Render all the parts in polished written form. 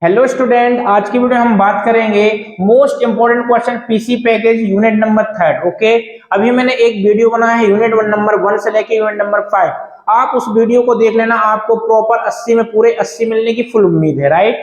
Hello student, आज की video हम बात करेंगे most important question PC package unit number 3। Okay, अभी मैंने एक वीडियो बनाया है यूनिट नंबर 1 से लेके यूनिट नंबर 5। आप उस वीडियो को देख लेना, आपको प्रॉपर 80 में पूरे 80 मिलने की फुल उम्मीद है। राइट,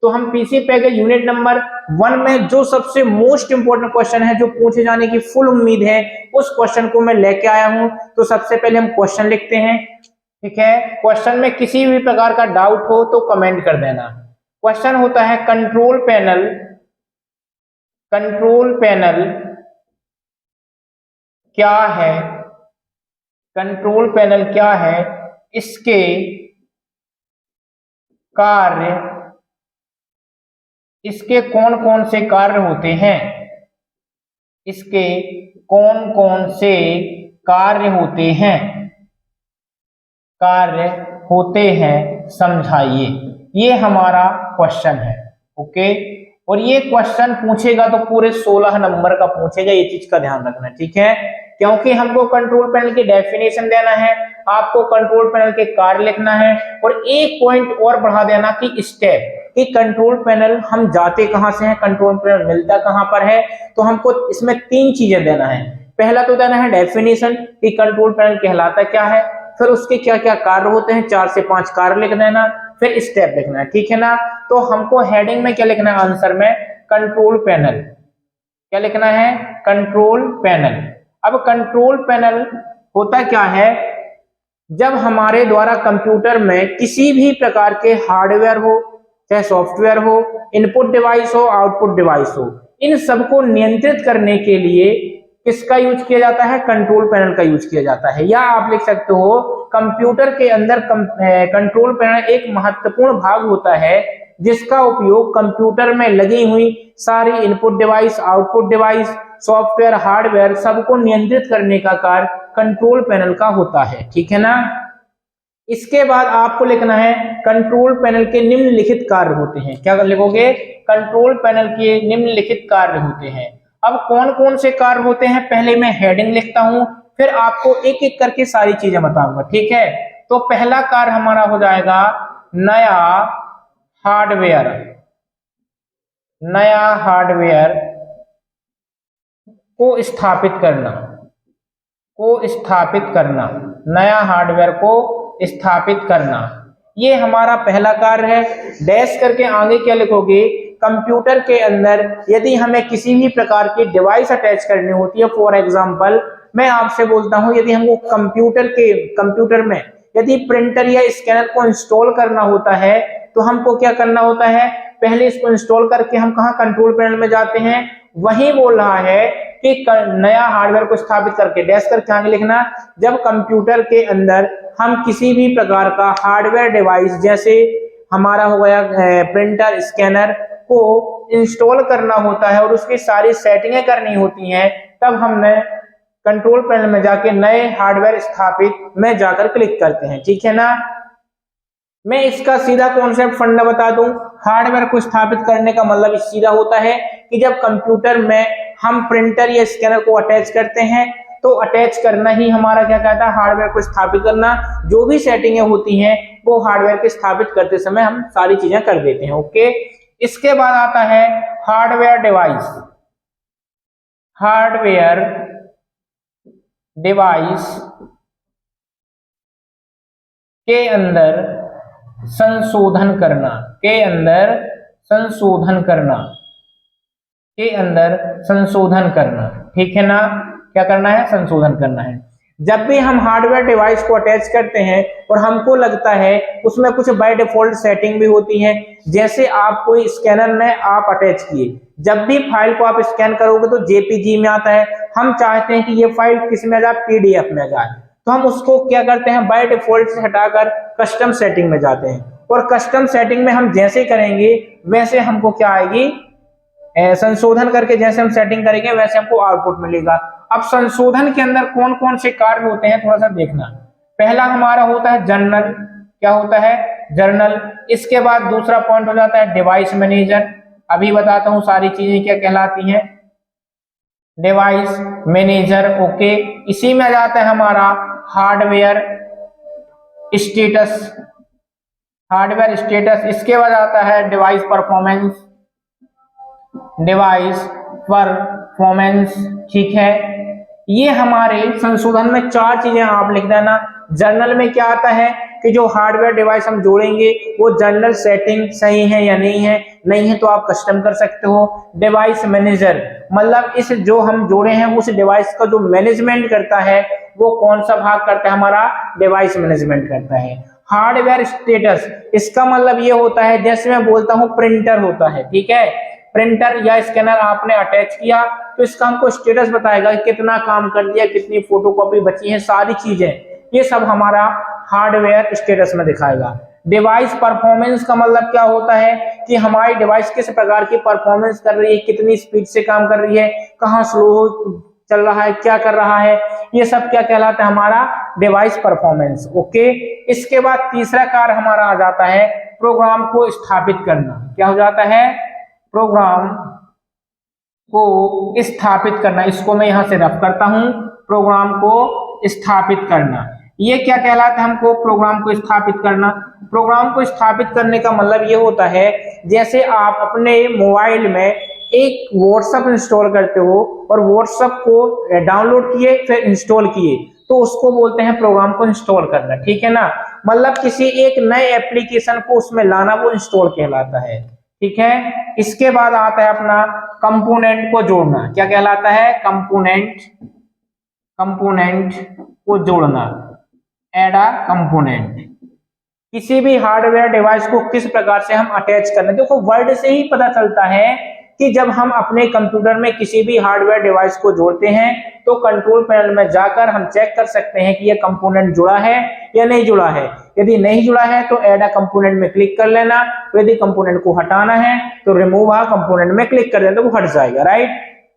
तो हम पीसी पैकेज यूनिट नंबर 1 में जो सबसे मोस्ट इंपोर्टेंट क्वेश्चन है, जो पूछे जाने की फुल उम्मीद है, उस क्वेश्चन को मैं लेके आया हूं। तो सबसे पहले हम क्वेश्चन लिखते हैं। ठीक है, क्वेश्चन में किसी भी प्रकार का डाउट हो तो कमेंट कर देना। क्वेश्चन होता है कंट्रोल पैनल क्या है, कंट्रोल पैनल क्या है, इसके कार्य, इसके कौन कौन से कार्य होते हैं, इसके कौन कौन से कार्य होते हैं समझाइए। ये हमारा क्वेश्चन है। ओके, और ये क्वेश्चन पूछेगा तो पूरे 16 नंबर का पूछेगा, ये चीज का ध्यान रखना। ठीक है, क्योंकि हमको कंट्रोल पैनल की डेफिनेशन देना है, आपको कंट्रोल पैनल के कार्य लिखना है, और एक पॉइंट और बढ़ा देना कि स्टेप, कि कंट्रोल पैनल हम जाते कहां से हैं, कंट्रोल पैनल मिलता कहां पर है। तो हमको इसमें 3 चीजें देना है। पहला तो देना है डेफिनेशन कि कंट्रोल पैनल कहलाता क्या है, फिर उसके क्या क्या कार्य होते हैं, 4 से 5 कार्य लिख देना, फिर स्टेप लिखना है। ठीक है ना, तो हमको हेडिंग में क्या लिखना है, आंसर में कंट्रोल पैनल। क्या लिखना है, कंट्रोल पैनल। अब कंट्रोल पैनल होता क्या है, जब हमारे द्वारा कंप्यूटर में किसी भी प्रकार के हार्डवेयर हो चाहे सॉफ्टवेयर हो, इनपुट डिवाइस हो आउटपुट डिवाइस हो, इन सबको नियंत्रित करने के लिए किसका यूज किया जाता है, कंट्रोल पैनल का यूज किया जाता है। या आप लिख सकते हो कंप्यूटर के अंदर कंट्रोल पैनल एक महत्वपूर्ण भाग होता है, जिसका उपयोग कंप्यूटर में लगी हुई सारी input device, output device, software, hardware सबको नियंत्रित करने का कार्य कंट्रोल पैनल का होता है। ठीक है ना, इसके बाद आपको लिखना है कंट्रोल पैनल के निम्नलिखित कार्य होते हैं। क्या लिखोगे, कंट्रोल पैनल के निम्नलिखित कार्य होते हैं। अब कौन कौन से कार्य होते हैं, पहले मैं हेडिंग लिखता हूं, फिर आपको एक एक करके सारी चीजें बताऊंगा। ठीक है, तो पहला कार्य हमारा हो जाएगा नया हार्डवेयर, नया हार्डवेयर को स्थापित करना, नया हार्डवेयर को स्थापित करना, ये हमारा पहला कार्य है। डैश करके आगे क्या लिखोगे, कंप्यूटर के अंदर यदि हमें किसी भी प्रकार की डिवाइस अटैच करनी होती है, फॉर एग्जांपल मैं आपसे बोलता हूं, यदि हमको कंप्यूटर में यदि प्रिंटर या स्कैनर को इंस्टॉल करना होता है, तो हमको क्या करना होता है, पहले इसको इंस्टॉल करके हम कहां, कंट्रोल पैनल में जाते हैं। वही बोल रहा है कि नया हार्डवेयर को स्थापित करके, डैश करके आगे लिखना, जब कंप्यूटर के अंदर हम किसी भी प्रकार का हार्डवेयर डिवाइस, जैसे हमारा हो गया प्रिंटर, स्कैनर को इंस्टॉल करना होता है और उसकी सारी सेटिंगें करनी होती हैं, तब हमने कंट्रोल पैनल में जाके नए हार्डवेयर स्थापित में जाकर क्लिक करते हैं। ठीक है ना, मैं इसका सीधा कॉन्सेप्ट फंडा बता दूं। हार्डवेयर को स्थापित करने का मतलब सीधा होता है कि जब कंप्यूटर में हम प्रिंटर या स्कैनर को अटैच करते हैं, तो अटैच करना ही हमारा क्या कहता है, हार्डवेयर को स्थापित करना। जो भी सेटिंगें होती हैं वो हार्डवेयर के स्थापित करते समय हम सारी चीजें कर देते हैं। ओके, इसके बाद आता है हार्डवेयर डिवाइस के अंदर संशोधन करना, ठीक है ना, क्या करना है, संशोधन करना है। जब भी हम हार्डवेयर डिवाइस को अटैच करते हैं और हमको लगता है उसमें कुछ बाय डिफॉल्ट सेटिंग भी होती है, जैसे आप कोई स्कैनर में आप अटैच किए, जब भी फाइल को आप स्कैन करोगे तो जेपीजी में आता है, हम चाहते हैं कि ये फाइल किस में जाए, पीडीएफ में जाए, तो हम उसको क्या करते हैं, बाय डिफॉल्ट से हटाकर कस्टम सेटिंग में जाते हैं, और कस्टम सेटिंग में हम जैसे करेंगे वैसे हमको क्या आएगी, संशोधन करके जैसे हम सेटिंग करेंगे वैसे हमको आउटपुट मिलेगा। अब संशोधन के अंदर कौन कौन से कार्य होते हैं थोड़ा सा देखना। पहला हमारा होता है जर्नल, क्या होता है, जर्नल। इसके बाद दूसरा पॉइंट हो जाता है डिवाइस मैनेजर, अभी बताता हूं सारी चीजें क्या कहलाती हैं, डिवाइस मैनेजर। ओके, इसी में आ जाता है हमारा हार्डवेयर हार्डवेयर स्टेटस, इसके बाद आता है डिवाइस परफॉर्मेंस, डिवाइस परफॉर्मेंस, ठीक है। ये हमारे संशोधन में 4 चीजें आप लिख देना। जर्नल में क्या आता है कि जो हार्डवेयर डिवाइस हम जोड़ेंगे वो जर्नल सेटिंग सही है या नहीं है, नहीं है तो आप कस्टम कर सकते हो। डिवाइस मैनेजर मतलब इस जो हम जोड़े हैं उस डिवाइस का जो मैनेजमेंट करता है वो कौन सा भाग करता है, हमारा डिवाइस मैनेजमेंट करता है। हार्डवेयर स्टेटस, इसका मतलब ये होता है जैसे मैं बोलता हूं प्रिंटर होता है, ठीक है, प्रिंटर या स्कैनर आपने अटैच किया तो इसका हमको स्टेटस बताएगा कि कितना काम कर दिया, कितनी फोटोकॉपी बची है, सारी चीजें ये सब हमारा हार्डवेयर स्टेटस में दिखाएगा। डिवाइस परफॉर्मेंस का मतलब क्या होता है कि हमारी डिवाइस किस प्रकार की परफॉर्मेंस कर रही है, कितनी स्पीड से काम कर रही है, कहाँ स्लो चल रहा है, क्या कर रहा है, ये सब क्या कहलाता है, हमारा डिवाइस परफॉर्मेंस। ओके, इसके बाद तीसरा कार्य हमारा आ जाता है प्रोग्राम को स्थापित करना। क्या हो जाता है, प्रोग्राम को स्थापित करना। इसको मैं यहां से रफ करता हूं, प्रोग्राम को स्थापित करना। ये क्या कहलाता है हमको, प्रोग्राम को स्थापित करना। प्रोग्राम को स्थापित करने का मतलब ये होता है जैसे आप अपने मोबाइल में एक व्हाट्सएप इंस्टॉल करते हो और व्हाट्सएप को डाउनलोड किए फिर इंस्टॉल किए तो उसको बोलते हैं प्रोग्राम को इंस्टॉल करना, ठीक है ना। मतलब किसी एक नए एप्लीकेशन को उसमें लाना, वो इंस्टॉल कहलाता है, ठीक है। इसके बाद आता है अपना कंपोनेंट को जोड़ना। क्या कहलाता है, कंपोनेंट, कंपोनेंट को जोड़ना, ऐड अ कंपोनेंट। किसी भी हार्डवेयर डिवाइस को किस प्रकार से हम अटैच करना, देखो वर्ड से ही पता चलता है कि जब हम अपने कंप्यूटर में किसी भी हार्डवेयर डिवाइस को जोड़ते हैं तो कंट्रोल पैनल में जाकर हम चेक कर सकते हैं कि यह कंपोनेंट जुड़ा है या नहीं जुड़ा है। यदि नहीं जुड़ा है तो ऐड अ कंपोनेंट में क्लिक कर लेना, यदि कंपोनेंट को हटाना है तो रिमूव अ कंपोनेंट में क्लिक कर देना तो वो हट जाएगा, राइट।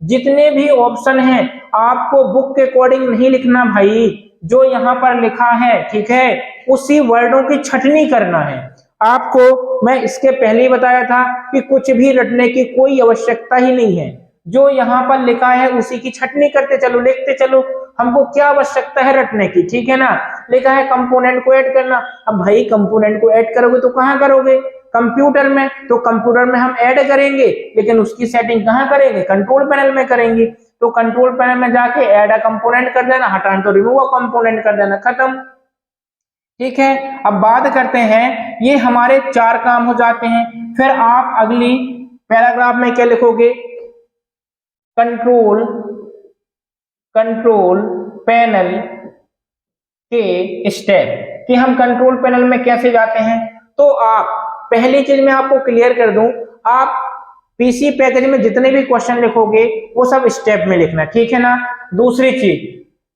जितने भी ऑप्शन हैं आपको बुक के अकॉर्डिंग नहीं लिखना भाई, जो यहाँ पर लिखा है, ठीक है, उसी वर्डों की छटनी करना है आपको। मैं इसके पहले ही बताया था कि कुछ भी रटने की कोई आवश्यकता ही नहीं है, जो यहाँ पर लिखा है उसी की छटनी करते चलो, लिखते चलो, हमको क्या आवश्यकता है रटने की, ठीक है ना। लिखा है कंपोनेंट को ऐड करना, अब भाई कंपोनेंट को ऐड करोगे तो कहाँ करोगे, कंप्यूटर में, तो कंप्यूटर में हम ऐड करेंगे लेकिन उसकी सेटिंग कहाँ करेंगे, कंट्रोल पैनल में करेंगे। तो कंट्रोल पैनल में जाके ऐड अ कंपोनेंट कर देना, हटाना तो रिमूव अ कंपोनेंट कर देना, खत्म, ठीक है। अब बात करते हैं, ये हमारे 4 काम हो जाते हैं। फिर आप अगली पैराग्राफ में क्या लिखोगे, कंट्रोल, कंट्रोल पैनल के स्टेप, कि हम कंट्रोल पैनल में कैसे जाते हैं। तो आप पहली चीज मैं आपको क्लियर कर दूं, आप पीसी पैकेज में जितने भी क्वेश्चन लिखोगे वो सब स्टेप में लिखना, ठीक है ना। दूसरी चीज,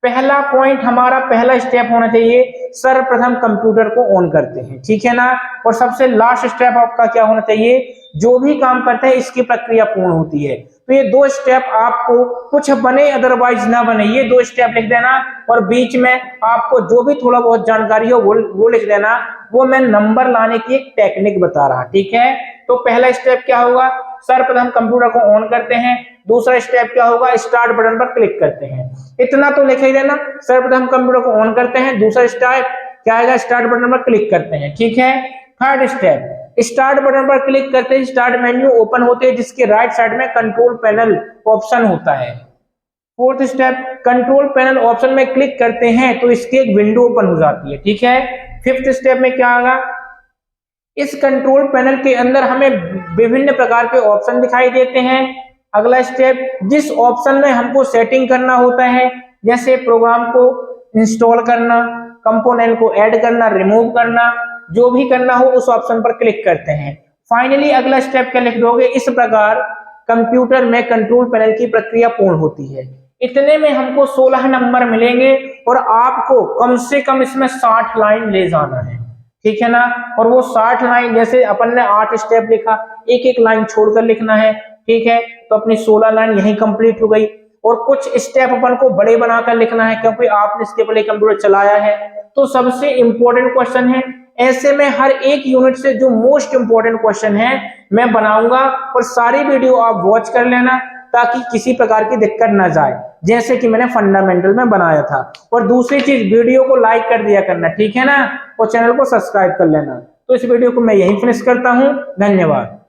पहला पॉइंट हमारा, पहला स्टेप होना चाहिए सर्वप्रथम कंप्यूटर को ऑन करते हैं, ठीक है ना। और सबसे लास्ट स्टेप आपका क्या होना चाहिए, जो भी काम करते हैं इसकी प्रक्रिया पूर्ण होती है। तो ये 2 स्टेप आपको कुछ बने अदरवाइज ना बने, ये 2 स्टेप लिख देना। और बीच में आपको जो भी थोड़ा बहुत जानकारी हो वो लिख देना, वो मैं नंबर लाने की एक टेक्निक बता रहा, ठीक है। तो पहला स्टेप क्या होगा, सर्वप्रथम कंप्यूटर को ऑन करते हैं। दूसरा स्टेप क्या होगा, स्टार्ट बटन पर क्लिक करते हैं। इतना तो लिख ही देना, सर्वप्रथम कंप्यूटर को ऑन करते हैं, दूसरा स्टेप क्या आएगा, स्टार्ट बटन पर क्लिक करते हैं, ठीक है। थर्ड स्टेप, स्टार्ट बटन पर क्लिक करते ही स्टार्ट मेन्यू ओपन होते हैं जिसके राइट साइड में कंट्रोल पैनल ऑप्शन होता है। Fourth step, control panel option में क्लिक करते हैं तो इसकी एक विंडो ओपन हो जाती है, ठीक है। फिफ्थ स्टेप में क्या आएगा, इस कंट्रोल पैनल के अंदर हमें विभिन्न प्रकार के ऑप्शन दिखाई देते हैं। अगला स्टेप, जिस ऑप्शन में हमको सेटिंग करना होता है, जैसे प्रोग्राम को इंस्टॉल करना, कंपोनेंट को ऐड करना, रिमूव करना, जो भी करना हो उस ऑप्शन पर क्लिक करते हैं। फाइनली अगला स्टेप क्या लिख दोगे, इस प्रकार कंप्यूटर में कंट्रोल पैनल की प्रक्रिया पूर्ण होती है। इतने में हमको 16 नंबर मिलेंगे और आपको कम से कम इसमें 60 लाइन ले जाना है, ठीक है ना। और वो 60 लाइन, जैसे अपन ने 8 स्टेप लिखा, एक एक लाइन छोड़कर लिखना है, ठीक है। तो अपनी 16 लाइन यही कंप्लीट हो गई। और कुछ स्टेप अपन को बड़े बनाकर लिखना है क्योंकि आपने इसके पहले कंप्यूटर चलाया है। तो सबसे इंपॉर्टेंट क्वेश्चन है, ऐसे में हर एक यूनिट से जो मोस्ट इंपॉर्टेंट क्वेश्चन है मैं बनाऊंगा और सारी वीडियो आप वॉच कर लेना ताकि किसी प्रकार की दिक्कत ना जाए, जैसे कि मैंने फंडामेंटल में बनाया था। और दूसरी चीज, वीडियो को लाइक कर दिया करना, ठीक है ना, और चैनल को सब्सक्राइब कर लेना। तो इस वीडियो को मैं यहीं फिनिश करता हूं। धन्यवाद।